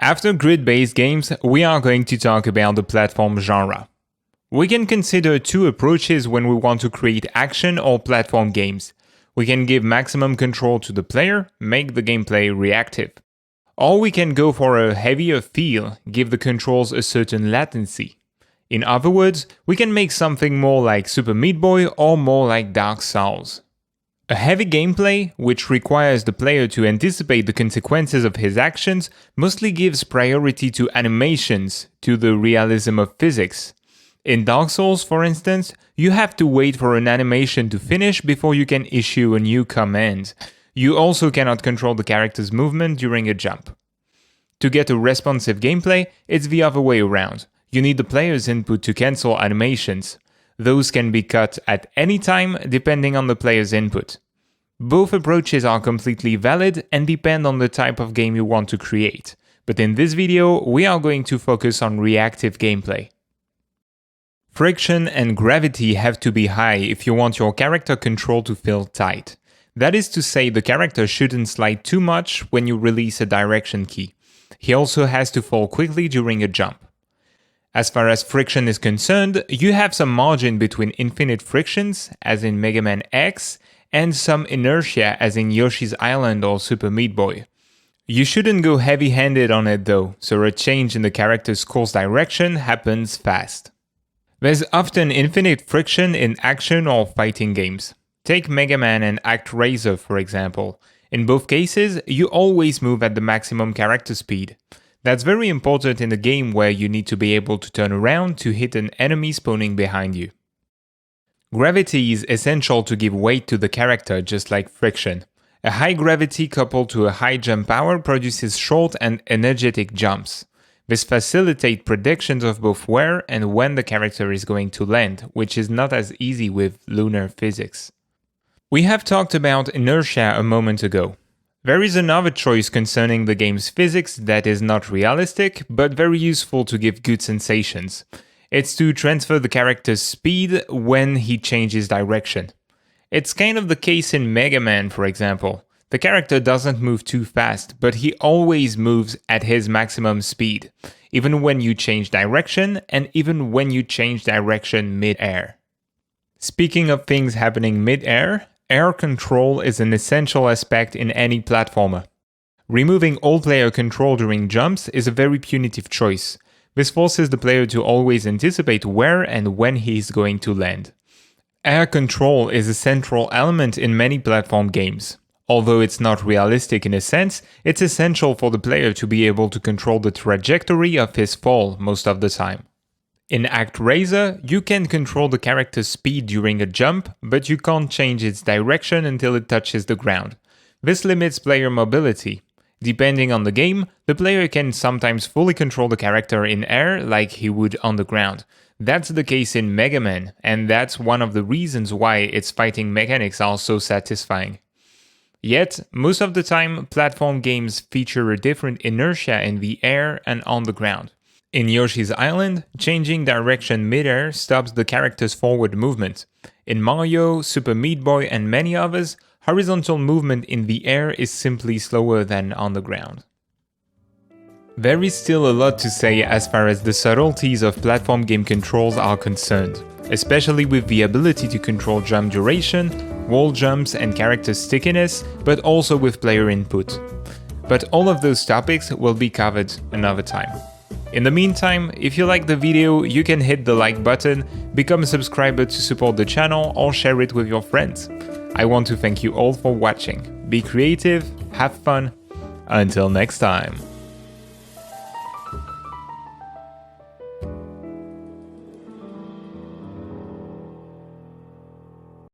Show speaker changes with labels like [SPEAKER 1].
[SPEAKER 1] After grid-based games, we are going to talk about the platform genre. We can consider two approaches when we want to create action or platform games. We can give maximum control to the player, make the gameplay reactive. Or we can go for a heavier feel, give the controls a certain latency. In other words, we can make something more like Super Meat Boy or more like Dark Souls. A heavy gameplay, which requires the player to anticipate the consequences of his actions, mostly gives priority to animations, to the realism of physics. In Dark Souls, for instance, you have to wait for an animation to finish before you can issue a new command. You also cannot control the character's movement during a jump. To get a responsive gameplay, it's the other way around. You need the player's input to cancel animations. Those can be cut at any time depending on the player's input. Both approaches are completely valid and depend on the type of game you want to create. But in this video, we are going to focus on reactive gameplay. Friction and gravity have to be high if you want your character control to feel tight. That is to say, the character shouldn't slide too much when you release a direction key. He also has to fall quickly during a jump. As far as friction is concerned, you have some margin between infinite frictions, as in Mega Man X, and some inertia, as in Yoshi's Island or Super Meat Boy. You shouldn't go heavy-handed on it though, so a change in the character's course direction happens fast. There's often infinite friction in action or fighting games. Take Mega Man and ActRaiser for example. In both cases, you always move at the maximum character speed. That's very important in a game where you need to be able to turn around to hit an enemy spawning behind you. Gravity is essential to give weight to the character, just like friction. A high gravity coupled to a high jump power produces short and energetic jumps. This facilitates predictions of both where and when the character is going to land, which is not as easy with lunar physics. We have talked about inertia a moment ago. There is another choice concerning the game's physics that is not realistic, but very useful to give good sensations. It's to transfer the character's speed when he changes direction. It's kind of the case in Mega Man, for example. The character doesn't move too fast, but he always moves at his maximum speed, even when you change direction and even when you change direction mid-air. Speaking of things happening mid-air, air control is an essential aspect in any platformer. Removing all player control during jumps is a very punitive choice. This forces the player to always anticipate where and when he is going to land. Air control is a central element in many platform games. Although it's not realistic in a sense, it's essential for the player to be able to control the trajectory of his fall most of the time. In ActRaiser, you can control the character's speed during a jump, but you can't change its direction until it touches the ground. This limits player mobility. Depending on the game, the player can sometimes fully control the character in air like he would on the ground. That's the case in Mega Man, and that's one of the reasons why its fighting mechanics are so satisfying. Yet, most of the time, platform games feature a different inertia in the air and on the ground. In Yoshi's Island, changing direction mid-air stops the character's forward movement. In Mario, Super Meat Boy and many others, horizontal movement in the air is simply slower than on the ground. There is still a lot to say as far as the subtleties of platform game controls are concerned, especially with the ability to control jump duration, wall jumps and character stickiness, but also with player input. But all of those topics will be covered another time. In the meantime, if you like the video, you can hit the like button, become a subscriber to support the channel, or share it with your friends. I want to thank you all for watching. Be creative, have fun. Until next time.